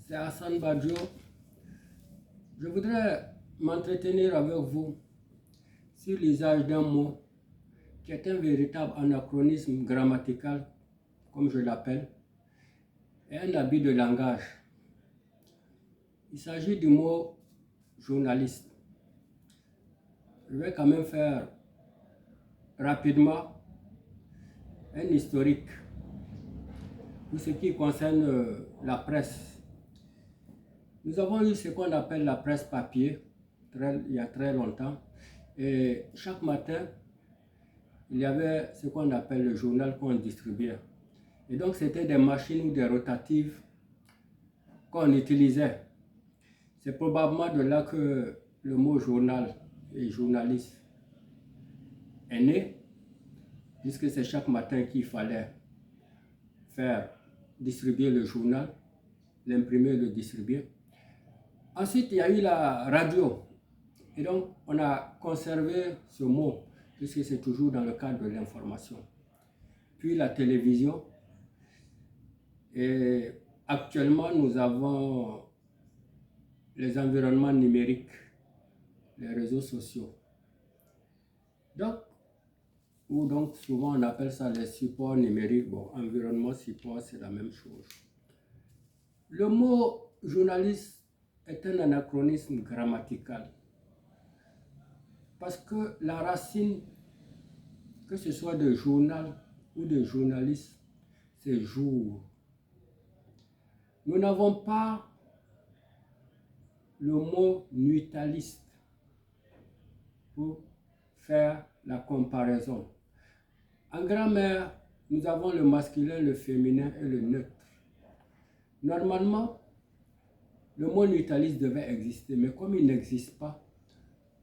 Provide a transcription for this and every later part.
c'est Hassan Badjo. Je voudrais m'entretenir avec vous sur l'usage d'un mot qui est un véritable anachronisme grammatical, comme je l'appelle, et un abus de langage. Il s'agit du mot journaliste. Je vais quand même faire rapidement un historique pour ce qui concerne la presse. Nous avons eu ce qu'on appelle la presse papier il y a très longtemps, et chaque matin il y avait ce qu'on appelle le journal qu'on distribuait, et donc c'était des machines ou des rotatives qu'on utilisait. C'est probablement de là que le mot journal et journaliste est né, puisque c'est chaque matin qu'il fallait distribuer le journal, l'imprimer et le distribuer. Ensuite, il y a eu la radio. Et donc, on a conservé ce mot, puisque c'est toujours dans le cadre de l'information. Puis la télévision. Et actuellement, nous avons les environnements numériques, les réseaux sociaux. Donc souvent on appelle ça les supports numériques. Bon, environnement, support, c'est la même chose. Le mot journaliste est un anachronisme grammatical. Parce que la racine, que ce soit de journal ou de journaliste, c'est jour. Nous n'avons pas le mot nuitaliste pour faire la comparaison. En grammaire, nous avons le masculin, le féminin et le neutre. Normalement, le mot nuitaliste devait exister, mais comme il n'existe pas,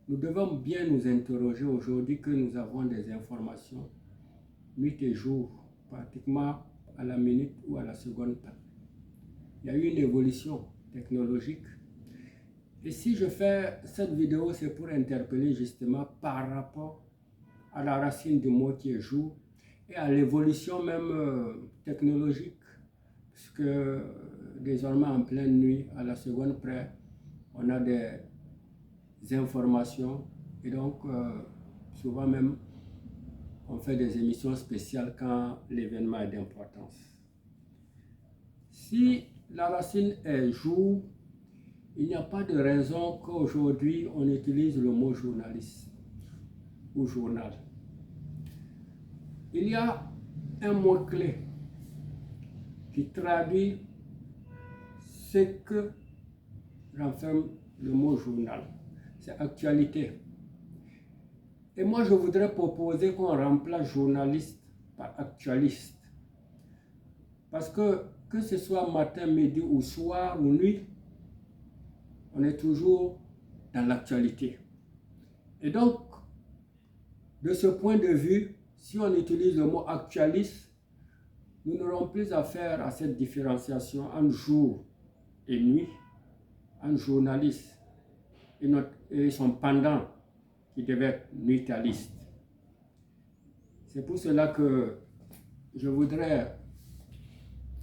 nous devons bien nous interroger aujourd'hui que nous avons des informations nuit et jour, pratiquement à la minute ou à la seconde près. Il y a eu une évolution technologique. Et si je fais cette vidéo, c'est pour interpeller justement par rapport à la racine du mot qui est jour et à l'évolution même technologique, puisque désormais en pleine nuit, à la seconde près, on a des informations et donc souvent même on fait des émissions spéciales quand l'événement est d'importance. Si la racine est jour, il n'y a pas de raison qu'aujourd'hui on utilise le mot journaliste ou journal. Il y a un mot-clé qui traduit ce que renferme le mot journal. C'est actualité. Et moi, je voudrais proposer qu'on remplace journaliste par actualiste. Parce que ce soit matin, midi ou soir ou nuit, on est toujours dans l'actualité. Et donc, de ce point de vue, si on utilise le mot actualiste, nous n'aurons plus affaire à cette différenciation entre jour et nuit, entre journaliste et son pendant qui devait être nuitaliste. C'est pour cela que je voudrais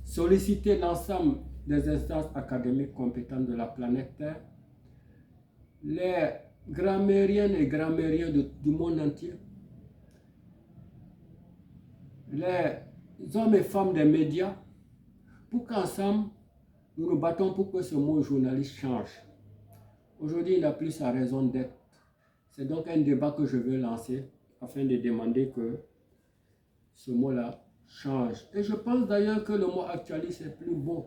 solliciter l'ensemble des instances académiques compétentes de la planète Terre, les grammairiennes et grammairiens du monde entier, les hommes et femmes des médias, pour qu'ensemble, nous nous battons pour que ce mot journaliste change. Aujourd'hui, il n'a plus sa raison d'être. C'est donc un débat que je veux lancer afin de demander que ce mot-là change. Et je pense d'ailleurs que le mot actualiste est plus beau.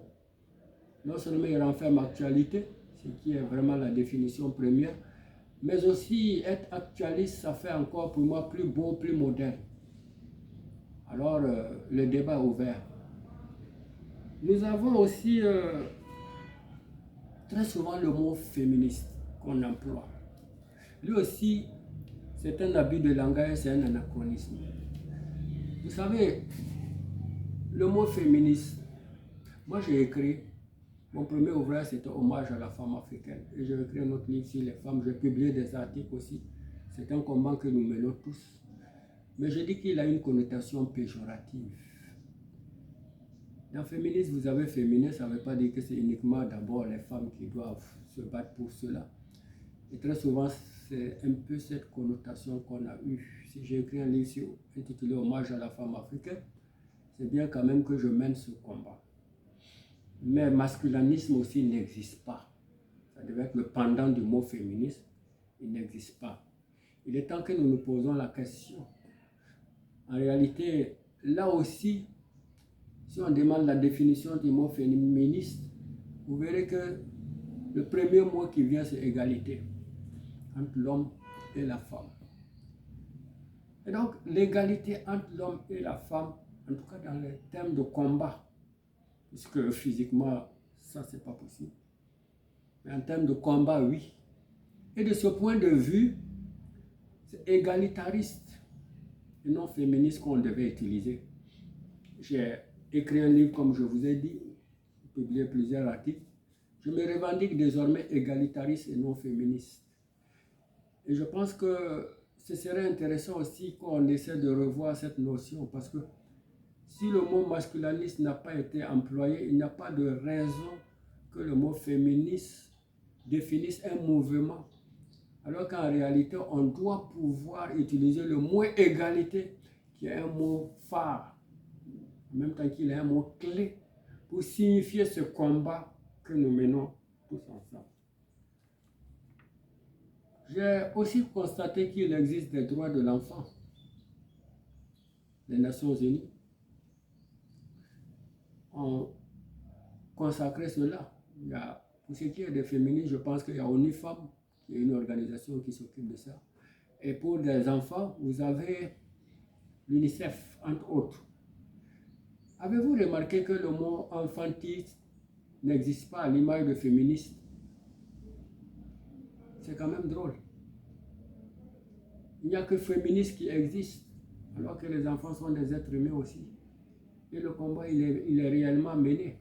Non seulement il renferme actualité, ce qui est vraiment la définition première, mais aussi être actualiste, ça fait encore pour moi plus beau, plus moderne. Alors, le débat est ouvert. Nous avons aussi très souvent le mot féministe qu'on emploie. Lui aussi, c'est un abus de langage, c'est un anachronisme. Vous savez, le mot féministe, moi j'ai écrit, mon premier ouvrage c'était Hommage à la femme africaine. Et j'ai écrit un autre livre sur les femmes, j'ai publié des articles aussi. C'est un combat que nous menons tous. Mais je dis qu'il a une connotation péjorative. Dans féministe, vous avez féministe, ça ne veut pas dire que c'est uniquement d'abord les femmes qui doivent se battre pour cela. Et très souvent, c'est un peu cette connotation qu'on a eue. Si j'ai écrit un livre intitulé Hommage à la femme africaine, c'est bien quand même que je mène ce combat. Mais masculinisme aussi n'existe pas. Ça devait être le pendant du mot féminisme. Il n'existe pas. Il est temps que nous nous posons la question. En réalité, là aussi, si on demande la définition du mot féministe, vous verrez que le premier mot qui vient, c'est égalité entre l'homme et la femme. Et donc, l'égalité entre l'homme et la femme, en tout cas dans les termes de combat, puisque physiquement, ça, c'est pas possible. Mais en termes de combat, oui. Et de ce point de vue, c'est égalitariste et non féministe qu'on devait utiliser. J'ai écrit un livre, comme je vous ai dit, publié plusieurs articles. Je me revendique désormais égalitariste et non féministe. Et je pense que ce serait intéressant aussi qu'on essaie de revoir cette notion, parce que si le mot masculiniste n'a pas été employé, il n'y a pas de raison que le mot féministe définisse un mouvement. Alors qu'en réalité, on doit pouvoir utiliser le mot égalité, qui est un mot phare, en même temps qu'il est un mot clé, pour signifier ce combat que nous menons tous ensemble. J'ai aussi constaté qu'il existe des droits de l'enfant. Les Nations Unies ont consacré cela. Pour ce qui est des féministes, je pense qu'il y a ONU Femmes, qui est une organisation qui s'occupe de ça. Et pour des enfants, vous avez l'UNICEF, entre autres. Avez-vous remarqué que le mot enfantisme n'existe pas à l'image de féministe? C'est quand même drôle. Il n'y a que féministes qui existent, alors que les enfants sont des êtres humains aussi. Et le combat, il est réellement mené.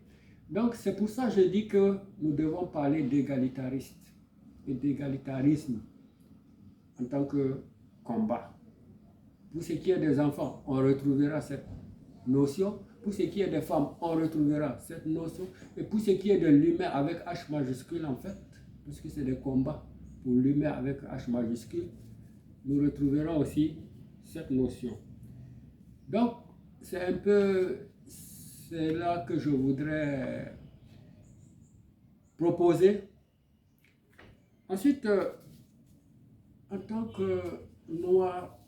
Donc, c'est pour ça que je dis que nous devons parler d'égalitariste et d'égalitarisme en tant que combat. Pour ce qui est des enfants, on retrouvera cette notion. Pour ce qui est des femmes, on retrouvera cette notion. Et pour ce qui est de l'humain avec H majuscule, en fait, puisque c'est des combats pour l'humain avec H majuscule, nous retrouverons aussi cette notion. Donc, c'est un peu là que je voudrais proposer. Ensuite, en tant que noir,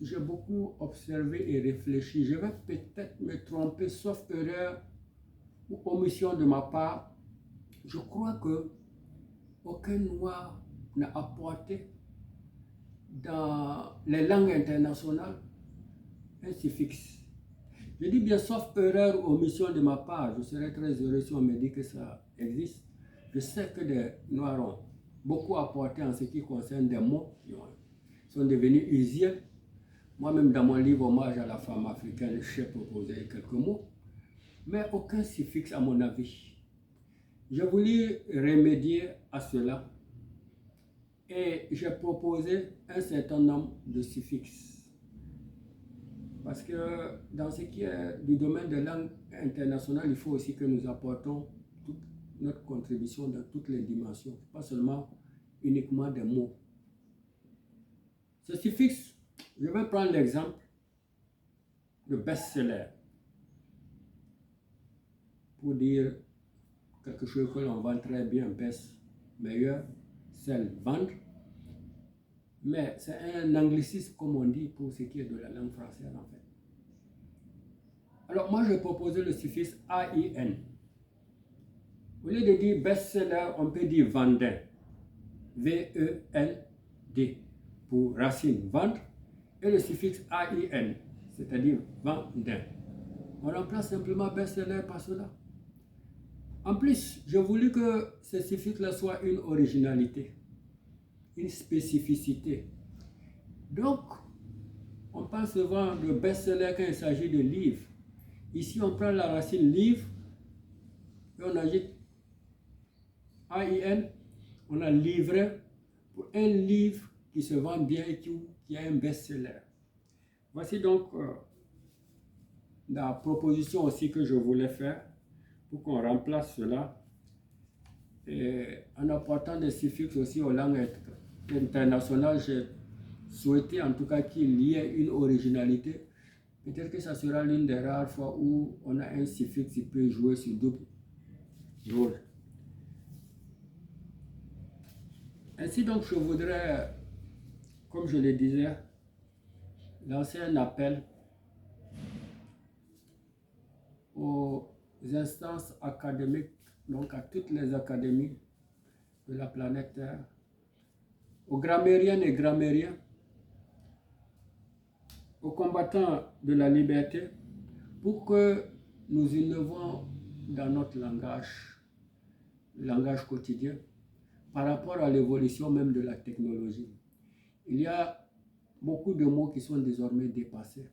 j'ai beaucoup observé et réfléchi. Je vais peut-être me tromper, sauf erreur ou omission de ma part. Je crois que aucun noir n'a apporté dans les langues internationales un suffixe. Je dis bien sauf erreur ou omission de ma part. Je serais très heureux si on me dit que ça existe. Je sais que des noirs ont beaucoup apporté en ce qui concerne des mots qui sont devenus usuels. Moi-même, dans mon livre Hommage à la femme africaine, j'ai proposé quelques mots, mais aucun suffixe à mon avis. J'ai voulu remédier à cela et j'ai proposé un certain nombre de suffixes. Parce que dans ce qui est du domaine des langues internationales, il faut aussi que nous apportons toute notre contribution dans toutes les dimensions, pas seulement uniquement des mots. Ce suffixe, je vais prendre l'exemple de best-seller pour dire quelque chose que l'on vend très bien, best, meilleur, sell, vendre. Mais c'est un anglicisme, comme on dit, pour ce qui est de la langue française, en fait. Alors, moi, je proposais le suffixe AIN. Au lieu de dire best-seller, on peut dire vendeur. V-E-L-D, pour racine, vendre, et le suffixe AIN, c'est-à-dire vendeur. On remplace simplement best-seller par cela. En plus, j'ai voulu que ce suffixe-là soit une originalité, une spécificité. Donc, on parle souvent de best-seller quand il s'agit de livres. Ici, on prend la racine livre et on ajoute AIN, on a livré pour un livre qui se vend bien et qui a un best-seller. Voici donc la proposition aussi que je voulais faire pour qu'on remplace cela, et en apportant des suffixes aussi aux langues internationales, j'ai souhaité en tout cas qu'il y ait une originalité. Peut-être que ça sera l'une des rares fois où on a un suffixe qui peut jouer sur double rôle. Ainsi donc, je voudrais, comme je le disais, lancer un appel aux instances académiques, donc à toutes les académies de la planète Terre, aux grammairiennes et grammairiens, aux combattants de la liberté, pour que nous innovons dans notre langage quotidien, par rapport à l'évolution même de la technologie. Il y a beaucoup de mots qui sont désormais dépassés.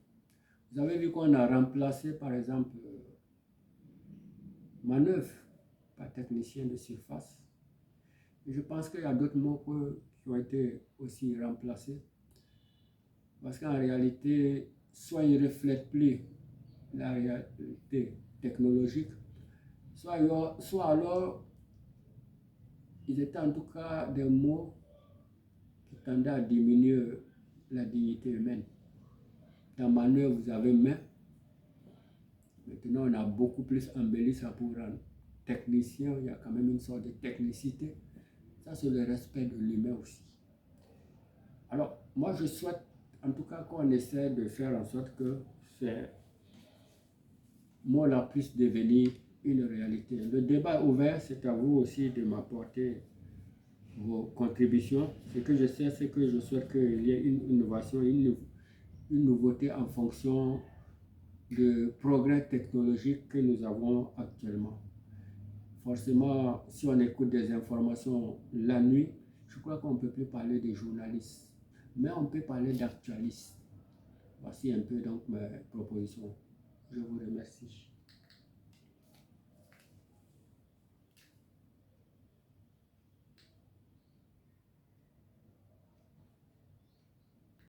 Vous avez vu qu'on a remplacé, par exemple, manœuvre par technicien de surface. Et je pense qu'il y a d'autres mots qui ont été aussi remplacés. Parce qu'en réalité, soit ils ne reflètent plus la réalité technologique, soit alors ils étaient en tout cas des mots qui tendaient à diminuer la dignité humaine. Dans manœuvre, vous avez main. Maintenant, on a beaucoup plus embelli ça pour rendre technicien. Il y a quand même une sorte de technicité. Ça, c'est le respect de l'humain aussi. Alors, moi, je souhaite en tout cas qu'on essaie de faire en sorte que ces mots-là puissent devenir une réalité. Le débat est ouvert, c'est à vous aussi de m'apporter vos contributions. Ce que je sais, c'est que je souhaite qu'il y ait une innovation, une nouveauté en fonction du progrès technologique que nous avons actuellement. Forcément, si on écoute des informations la nuit, je crois qu'on ne peut plus parler de journalistes, mais on peut parler d'actualistes. Voici un peu donc mes propositions. Je vous remercie.